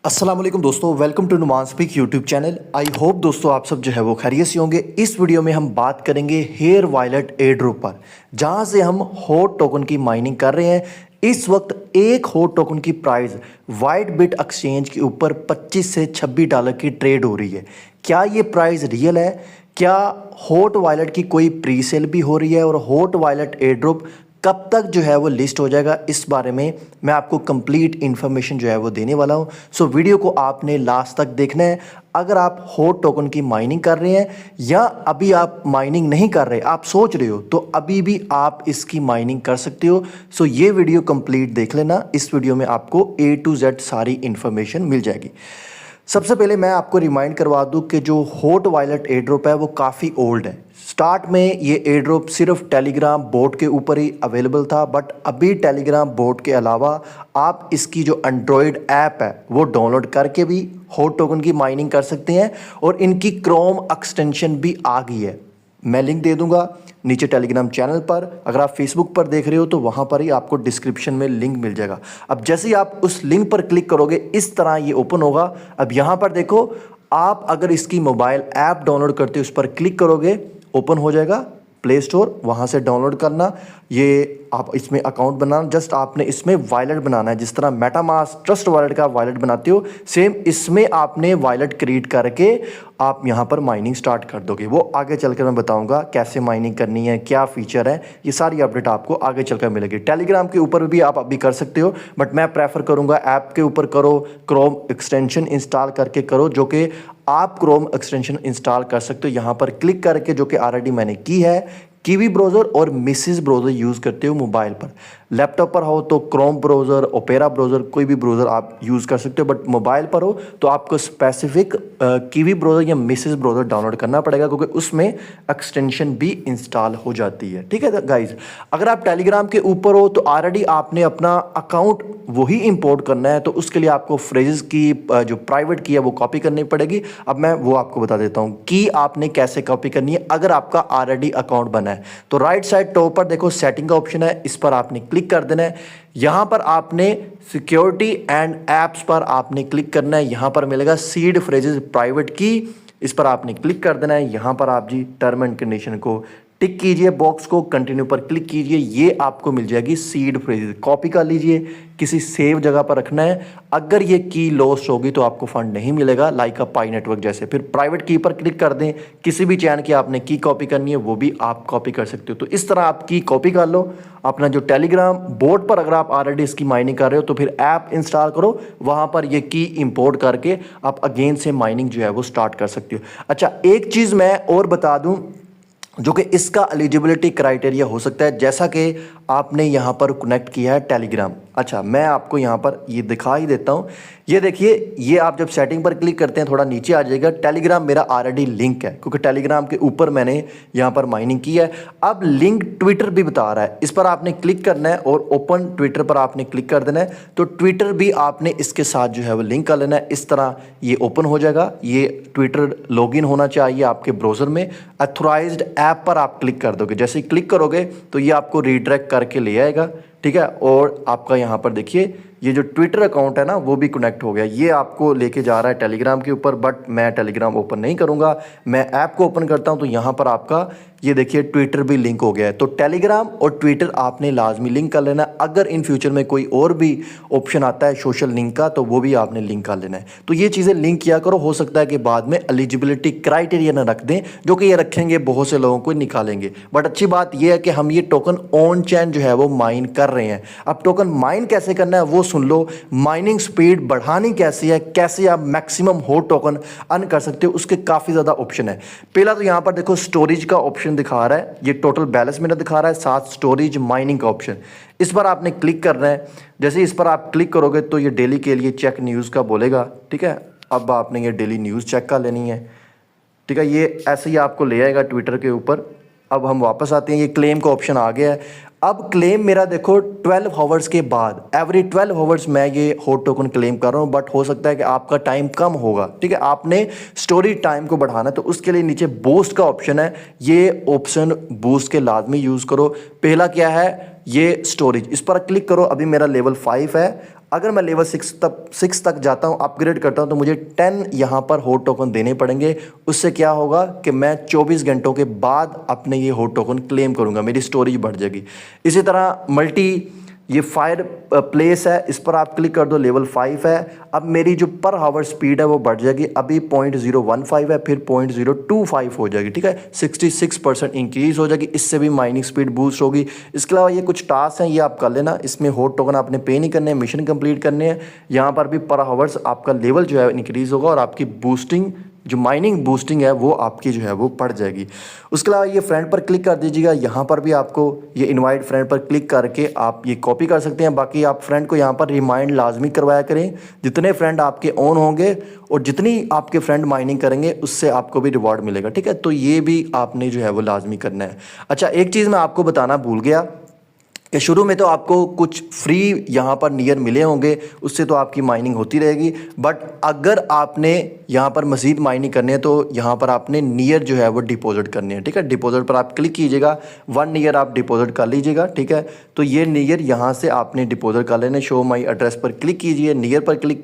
अस्सलाम वालेकुम दोस्तों, welcome to Numan speak YouTube channel. I hope दोस्तों आप सब जो है वो खैरियत से होंगे। इस वीडियो में हम बात करेंगे हेयर वॉलेट एयरड्रॉप पर, जहां से हम हॉट टोकन की माइनिंग कर रहे हैं। इस वक्त एक हॉट टोकन की प्राइस वाइट बिट एक्सचेंज के ऊपर 25 से $26 की ट्रेड हो रही है। क्या ये प्राइस रियल है? क्या हॉट वॉलेट की कोई प्री सेल भी हो रही है? और हॉट वॉलेट एयरड्रॉप कब तक जो है वो लिस्ट हो जाएगा, इस बारे में मैं आपको कंप्लीट इन्फॉर्मेशन जो है वो देने वाला हूँ। सो वीडियो को आपने लास्ट तक देखना है। अगर आप हॉट टोकन की माइनिंग कर रहे हैं या अभी आप माइनिंग नहीं कर रहे, आप सोच रहे हो, तो अभी भी आप इसकी माइनिंग कर सकते हो। सो ये वीडियो कंप्लीट देख लेना। इस वीडियो में आपको A to Z सारी इन्फॉर्मेशन मिल जाएगी। सबसे पहले मैं आपको रिमाइंड करवा दूं कि जो हॉट वॉलेट एयरड्रॉप है वो काफ़ी ओल्ड है। स्टार्ट में ये एयरड्रॉप सिर्फ टेलीग्राम बोट के ऊपर ही अवेलेबल था, बट अभी टेलीग्राम बोट के अलावा आप इसकी जो एंड्रॉयड ऐप है वो डाउनलोड करके भी हॉट टोकन की माइनिंग कर सकते हैं। और इनकी क्रोम एक्सटेंशन भी आ गई है। मैं लिंक दे दूंगा नीचे टेलीग्राम चैनल पर। अगर आप फेसबुक पर देख रहे हो तो वहाँ पर ही आपको डिस्क्रिप्शन में लिंक मिल जाएगा। अब जैसे ही आप उस लिंक पर क्लिक करोगे इस तरह ये ओपन होगा। अब यहाँ पर देखो, आप अगर इसकी मोबाइल ऐप डाउनलोड करते हो, उस पर क्लिक करोगे, ओपन हो जाएगा प्ले स्टोर, वहाँ से डाउनलोड करना। ये आप इसमें अकाउंट बनाना, जस्ट आपने इसमें वॉलेट बनाना है। जिस तरह मेटामास्क ट्रस्ट वॉलेट का वॉलेट बनाते हो, सेम इसमें आपने वॉलेट क्रिएट करके आप यहाँ पर माइनिंग स्टार्ट कर दोगे। वो आगे चलकर मैं बताऊंगा कैसे माइनिंग करनी है, क्या फीचर है, ये सारी अपडेट आपको आगे चलकर मिलेगी। टेलीग्राम के ऊपर भी आप अभी कर सकते हो, बट मैं प्रेफर करूँगा ऐप के ऊपर करो, क्रोम एक्सटेंशन इंस्टॉल करके करो, जो कि आप क्रोम एक्सटेंशन इंस्टॉल कर सकते हो यहाँ पर क्लिक करके, जो कि ऑलरेडी मैंने की है। कीवी ब्राउज़र और मिसिस ब्राउज़र यूज़ करते हो मोबाइल पर। लैपटॉप पर हो तो क्रोम ब्राउज़र, ओपेरा ब्राउज़र, कोई भी ब्राउज़र आप यूज़ कर सकते हो, बट मोबाइल पर हो तो आपको स्पेसिफिक कीवी ब्राउज़र या मिसिस ब्राउज़र डाउनलोड करना पड़ेगा, क्योंकि उसमें एक्सटेंशन भी इंस्टॉल हो जाती है। ठीक है गाइज, अगर आप टेलीग्राम के ऊपर हो तो ऑलरेडी आपने अपना अकाउंट वही इंपोर्ट करना है, तो उसके लिए आपको फ्रेजेस की जो प्राइवेट की है वो कॉपी करनी पड़ेगी। अब मैं वो आपको बता देता हूँ कि आपने कैसे कॉपी करनी है। अगर आपका ऑलरेडी अकाउंट बना है तो राइट साइड टॉप पर देखो सेटिंग का ऑप्शन है, इस पर आपने क्लिक कर देना है। यहां पर आपने सिक्योरिटी एंड एप्स पर आपने क्लिक करना है। यहां पर मिलेगा सीड फ्रेजेस प्राइवेट की, इस पर आपने क्लिक कर देना है। यहां पर आप जी टर्म एंड कंडीशन को टिक कीजिए, बॉक्स को कंटिन्यू पर क्लिक कीजिए, ये आपको मिल जाएगी सीड फ्रेजेस। कॉपी कर लीजिए, किसी सेव जगह पर रखना है। अगर ये की लॉस्ट होगी तो आपको फंड नहीं मिलेगा, लाइक अ पाई नेटवर्क जैसे। फिर प्राइवेट की पर क्लिक कर दें, किसी भी चैन की आपने की कॉपी करनी है वो भी आप कॉपी कर सकते हो। तो इस तरह आप की कॉपी कर लो अपना जो टेलीग्राम बोर्ड पर। अगर आप ऑलरेडी इसकी माइनिंग कर रहे हो तो फिर ऐप इंस्टॉल करो, वहां पर ये की इंपोर्ट करके आप अगेन से माइनिंग जो है वो स्टार्ट कर सकते हो। अच्छा, एक चीज मैं और बता दूं जो कि इसका एलिजिबिलिटी क्राइटेरिया हो सकता है, जैसा कि आपने यहाँ पर कनेक्ट किया है टेलीग्राम। अच्छा, मैं आपको यहाँ पर ये दिखा ही देता हूँ। ये देखिए, ये आप जब सेटिंग पर क्लिक करते हैं थोड़ा नीचे आ जाएगा, टेलीग्राम मेरा ऑलरेडी लिंक है, क्योंकि टेलीग्राम के ऊपर मैंने यहाँ पर माइनिंग की है। अब लिंक ट्विटर भी बता रहा है, इस पर आपने क्लिक करना है और ओपन ट्विटर पर आपने क्लिक कर देना है। तो ट्विटर भी आपने इसके साथ जो है वो लिंक कर लेना है। इस तरह ये ओपन हो जाएगा। ये ट्विटर लॉगिन होना चाहिए आपके ब्राउज़र में। अथोराइज्ड ऐप पर आप क्लिक कर दोगे, जैसे ही क्लिक करोगे तो ये आपको रीडायरेक्ट करके ले आएगा। ठीक है, और आपका यहाँ पर देखिए ये जो ट्विटर अकाउंट है ना वो भी कनेक्ट हो गया। ये आपको लेके जा रहा है टेलीग्राम के ऊपर, बट मैं टेलीग्राम ओपन नहीं करूँगा, मैं ऐप को ओपन करता हूँ। तो यहाँ पर आपका ये देखिए ट्विटर भी लिंक हो गया है। तो टेलीग्राम और ट्विटर आपने लाजमी लिंक कर लेना। अगर इन फ्यूचर में कोई और भी ऑप्शन आता है सोशल लिंक का तो वो भी आपने लिंक कर लेना है। तो ये चीज़ें लिंक किया करो, हो सकता है कि बाद में एलिजिबिलिटी क्राइटेरिया ना रख दें, जो कि ये रखेंगे बहुत से लोगों को निकालेंगे। बट अच्छी बात ये है कि हम ये टोकन ऑन चैन जो है वो माइन कर रहे हैं। अब टोकन माइन कैसे करना है वो सुन लो, माइनिंग स्पीड बढ़ानी कैसी है, कैसे आप मैक्सिमम हॉट टोकन अर्न कर सकते हो, उसके काफ़ी ज़्यादा ऑप्शन है। पहला तो यहाँ पर देखो स्टोरेज का ऑप्शन दिखा रहा है, ये टोटल बैलेंस मेरा दिखा रहा है, साथ स्टोरेज माइनिंग का ऑप्शन, इस पर आपने क्लिक करना है। जैसे इस पर आप क्लिक करोगे तो ये डेली के लिए चेक न्यूज़ का बोलेगा। ठीक है, अब आपने ये डेली न्यूज़ चेक कर लेनी है। ठीक है, ये ऐसे ही आपको ले आएगा ट्विटर के ऊपर। अब हम वापस आते हैं, ये क्लेम का ऑप्शन आ गया है। अब क्लेम मेरा देखो 12 आवर्स के बाद, एवरी 12 आवर्स मैं ये हॉट टोकन क्लेम कर रहा हूँ, बट हो सकता है कि आपका टाइम कम होगा। ठीक है, आपने स्टोरी टाइम को बढ़ाना है तो उसके लिए नीचे बूस्ट का ऑप्शन है, ये ऑप्शन बूस्ट के लाजमी यूज़ करो। पहला क्या है, ये स्टोरेज, इस पर क्लिक करो। अभी मेरा लेवल 5 है, अगर मैं लेवल 6 तक जाता हूँ, अपग्रेड करता हूँ, तो मुझे 10 यहाँ पर हॉट टोकन देने पड़ेंगे। उससे क्या होगा कि मैं 24 घंटों के बाद अपने ये हॉट टोकन क्लेम करूँगा, मेरी स्टोरेज बढ़ जाएगी। इसी तरह मल्टी ये फायर प्लेस है, इस पर आप क्लिक कर दो, लेवल 5 है। अब मेरी जो पर हावर स्पीड है वो बढ़ जाएगी, अभी 0.015 है, फिर 0.025 हो जाएगी, ठीक है, 66% इंक्रीज़ हो जाएगी। इससे भी माइनिंग स्पीड बूस्ट होगी। इसके अलावा ये कुछ टास्क हैं, ये आप कर लेना। इसमें हॉट टोकन आपने पे नहीं करने हैं, मिशन कंप्लीट करने हैं। यहाँ पर भी पर हावर्स आपका लेवल जो है इंक्रीज़ होगा और आपकी बूस्टिंग जो माइनिंग बूस्टिंग है वो आपकी जो है वो बढ़ जाएगी। उसके अलावा ये फ्रेंड पर क्लिक कर दीजिएगा। यहाँ पर भी आपको ये इनवाइट फ्रेंड पर क्लिक करके आप ये कॉपी कर सकते हैं। बाकी आप फ्रेंड को यहाँ पर रिमाइंड लाजमी करवाया करें। जितने फ्रेंड आपके ऑन होंगे और जितनी आपके फ्रेंड माइनिंग करेंगे उससे आपको भी रिवॉर्ड मिलेगा, ठीक है। तो ये भी आपने जो है वो लाजमी करना है। अच्छा, एक चीज़ मैं आपको बताना भूल गया कि शुरू में तो आपको कुछ फ्री यहाँ पर नियर मिले होंगे, उससे तो आपकी माइनिंग होती रहेगी। बट अगर आपने यहाँ पर मज़ीद माइनिंग करनी है तो यहाँ पर आपने नियर जो है वो डिपॉजिट करनी है, ठीक है। डिपॉजिट पर आप क्लिक कीजिएगा, 1 नियर आप डिपॉजिट कर लीजिएगा, ठीक है। तो ये नियर यहाँ से आपने डिपॉजिट कर लेने। शो माई एड्रेस पर क्लिक कीजिए, नियर पर क्लिक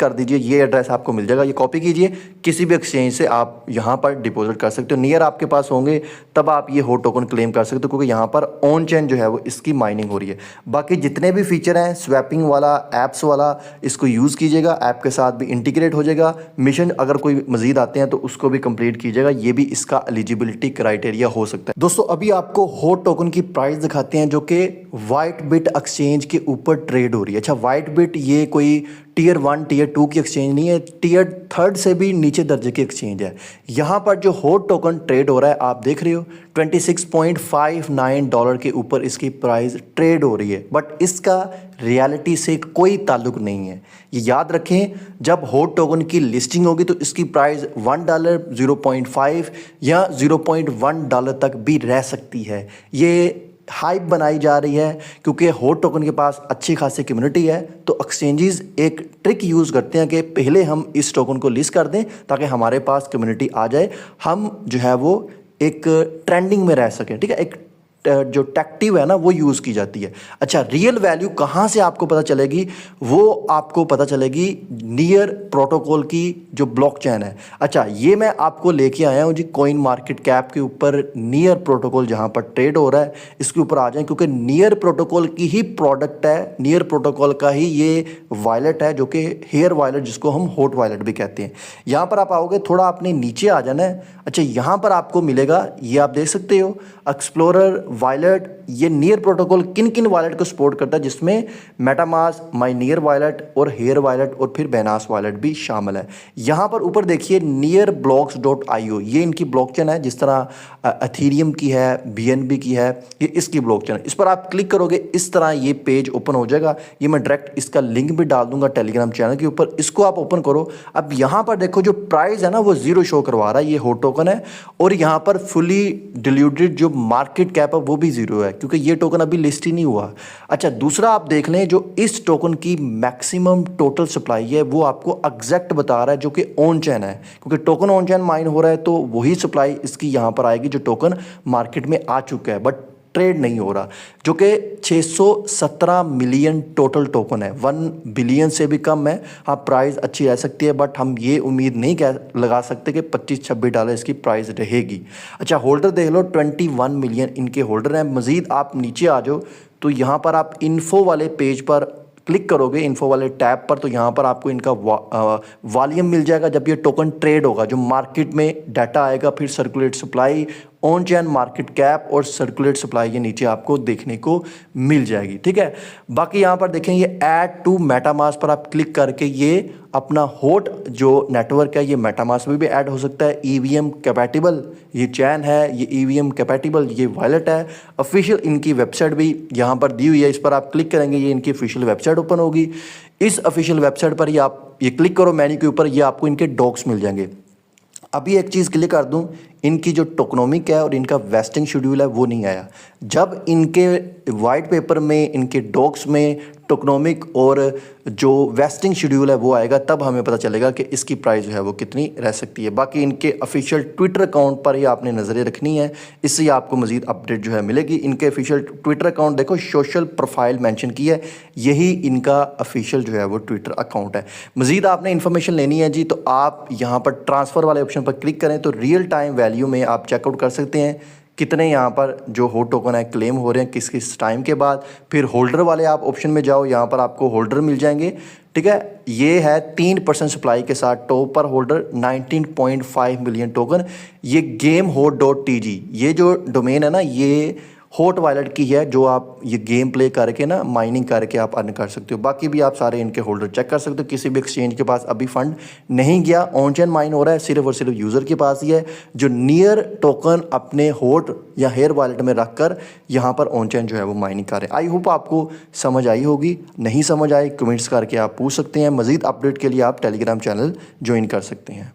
कर दीजिए, ये एड्रेस आपको मिल जाएगा। ये कॉपी कीजिए, किसी भी एक्सचेंज से आप यहाँ पर डिपॉजिट कर सकते हो। नियर आपके पास होंगे तब आप ये हॉट टोकन क्लेम कर सकते हो, क्योंकि यहाँ पर ऑन चेन जो है वो इसकी माइनिंग हो रही है। बाकी जितने भी फीचर हैं, स्वैपिंग वाला, एप्स वाला, इसको यूज़ कीजिएगा, ऐप के साथ भी इंटीग्रेट हो जाएगा। मिशन अगर कोई मजीद आते हैं तो उसको भी कंप्लीट कीजिएगा, ये भी इसका एलिजिबिलिटी क्राइटेरिया हो सकता है। दोस्तों, अभी आपको हॉट टोकन की प्राइस दिखाते हैं जो कि वाइट बिट एक्सचेंज के ऊपर ट्रेड हो रही है। अच्छा, वाइट बिट ये कोई टियर 1 टियर 2 की एक्सचेंज नहीं है, टियर 3 से भी नीचे दर्जे की एक्सचेंज है। यहाँ पर जो हॉट टोकन ट्रेड हो रहा है आप देख रहे हो, $26.59 के ऊपर इसकी प्राइस ट्रेड हो रही है। बट इसका रियलिटी से कोई ताल्लुक नहीं है। ये याद रखें, जब हॉट टोकन की लिस्टिंग होगी तो इसकी प्राइस $1, 0.5 या $0.1 तक भी रह सकती है। ये हाइप बनाई जा रही है क्योंकि हॉट टोकन के पास अच्छी खासी कम्युनिटी है। तो एक्सचेंजेस एक ट्रिक यूज़ करते हैं कि पहले हम इस टोकन को लिस्ट कर दें ताकि हमारे पास कम्युनिटी आ जाए, हम जो है वो एक ट्रेंडिंग में रह सकें, ठीक है। एक जो टैक्टिव है ना वो यूज़ की जाती है। अच्छा, रियल वैल्यू कहाँ से आपको पता चलेगी? वो आपको पता चलेगी नियर प्रोटोकॉल की जो ब्लॉकचेन है। अच्छा, ये मैं आपको लेके आया हूँ जी कॉइन मार्केट कैप के ऊपर नियर प्रोटोकॉल जहाँ पर ट्रेड हो रहा है, इसके ऊपर आ जाएं, क्योंकि नियर प्रोटोकॉल की ही प्रोडक्ट है, नियर प्रोटोकॉल का ही ये वॉलेट है जो कि हेयर वॉलेट, जिसको हम हॉट वॉलेट भी कहते हैं। यहाँ पर आप आओगे, थोड़ा आपने नीचे आ जाना है। अच्छा, यहाँ पर आपको मिलेगा, ये आप देख सकते हो, एक्सप्लोरर वॉलेट। ये नियर प्रोटोकॉल किन किन वॉलेट को सपोर्ट करता है, जिसमें मेटामास्क, माई नियर वॉलेट और हेयर वॉलेट और फिर बैनास वॉलेट भी शामिल है। यहाँ पर ऊपर देखिए nearblocks.io, ये इनकी ब्लॉकचेन है। जिस तरह एथेरियम की है, BNB की है, ये इसकी ब्लॉकचेन है। इस पर आप क्लिक करोगे, इस तरह ये पेज ओपन हो जाएगा। ये मैं डायरेक्ट इसका लिंक भी डाल दूंगा टेलीग्राम चैनल के ऊपर, इसको आप ओपन करो। अब यहाँ पर देखो जो प्राइस है ना वो 0 शो करवा रहा है, ये हॉट टोकन है। और यहाँ पर फुली डिल्यूटेड जो मार्केट कैप है वो भी 0 है, क्योंकि ये टोकन अभी लिस्ट ही नहीं हुआ। अच्छा, दूसरा आप देख लें, जो इस टोकन की मैक्सिमम टोटल सप्लाई है वो आपको एग्जैक्ट बता रहा है, जो कि ऑन चेन है, क्योंकि टोकन ऑन चेन माइन हो रहा है तो वही सप्लाई इसकी यहाँ पर आएगी जो टोकन मार्केट में आ चुका है बट ट्रेड नहीं हो रहा, जो कि 617 मिलियन टोटल टोकन है। 1 बिलियन से भी कम है। हाँ, प्राइस अच्छी रह सकती है बट हम ये उम्मीद नहीं लगा सकते कि $25-26 इसकी प्राइस रहेगी। अच्छा, होल्डर देख लो, 21 मिलियन इनके होल्डर हैं। मज़ीद आप नीचे आ जाओ तो यहाँ पर आप इन्फो वाले पेज पर क्लिक करोगे, इन्फो वाले टैब पर, तो यहाँ पर आपको इनका वॉल्यूम मिल जाएगा जब ये टोकन ट्रेड होगा, जो मार्केट में डाटा आएगा, फिर circulate supply, on chain market cap और सर्कुलेट सप्लाई ये नीचे आपको देखने को मिल जाएगी, ठीक है। बाकी यहाँ पर देखें, ये ऐड टू मेटामास्क पर आप क्लिक करके ये अपना हॉट जो नेटवर्क है ये मेटामास्क में भी ऐड हो सकता है। EVM कैपेटिबल ये चैन है, ये EVM कैपेटिबल ये वॉलेट है। ऑफिशियल इनकी वेबसाइट भी यहाँ पर दी हुई है, इस पर आप क्लिक करेंगे ये इनकी ऑफिशियल वेबसाइट ओपन होगी। इस ऑफिशियल वेबसाइट पर ये आप ये क्लिक करो मेन्यू के ऊपर, ये आपको इनके डॉक्स मिल जाएंगे। अभी एक चीज़ क्लियर कर दूं, इनकी जो टोकनोमिक है और इनका वेस्टिंग शेड्यूल है वो नहीं आया। जब इनके वाइट पेपर में, इनके डॉक्स में टोकनोमिक और जो वेस्टिंग शेड्यूल है वो आएगा, तब हमें पता चलेगा कि इसकी प्राइस जो है वो कितनी रह सकती है। बाकी इनके ऑफिशियल ट्विटर अकाउंट पर ही आपने नज़रें रखनी है, इससे आपको मज़ीद अपडेट जो है मिलेगी। इनके ऑफिशियल ट्विटर अकाउंट देखो, सोशल प्रोफाइल मेंशन की है, यही इनका ऑफिशियल जो है वो ट्विटर अकाउंट है। मज़ीद आपने इन्फॉर्मेशन लेनी है जी, तो आप यहाँ पर ट्रांसफ़र वाले ऑप्शन पर क्लिक करें तो रियल टाइम वैल्यू में आप चेकआउट कर सकते हैं कितने यहाँ पर जो हॉट टोकन है क्लेम हो रहे हैं, किस किस टाइम के बाद। फिर होल्डर वाले आप ऑप्शन में जाओ, यहाँ पर आपको होल्डर मिल जाएंगे। ठीक है, ये है 3% सप्लाई के साथ टॉप पर होल्डर 19.5 मिलियन टोकन। ये GameHot.tg, ये जो डोमेन है ना, ये हॉट वॉलेट की है, जो आप ये गेम प्ले करके ना माइनिंग करके आप अर्न कर सकते हो। बाकी भी आप सारे इनके होल्डर चेक कर सकते हो। किसी भी एक्सचेंज के पास अभी फंड नहीं गया, ऑन चेन माइन हो रहा है, सिर्फ और सिर्फ यूज़र के पास ही है जो नियर टोकन अपने हॉट या हेयर वॉलेट में रख कर यहाँ पर ऑन चेन जो है वो माइनिंग कर रहे हैं। आई होप आपको समझ आई होगी। नहीं समझ आई कमेंट्स करके आप पूछ सकते हैं। मज़ीद अपडेट के लिए आप टेलीग्राम चैनल ज्वाइन कर सकते हैं।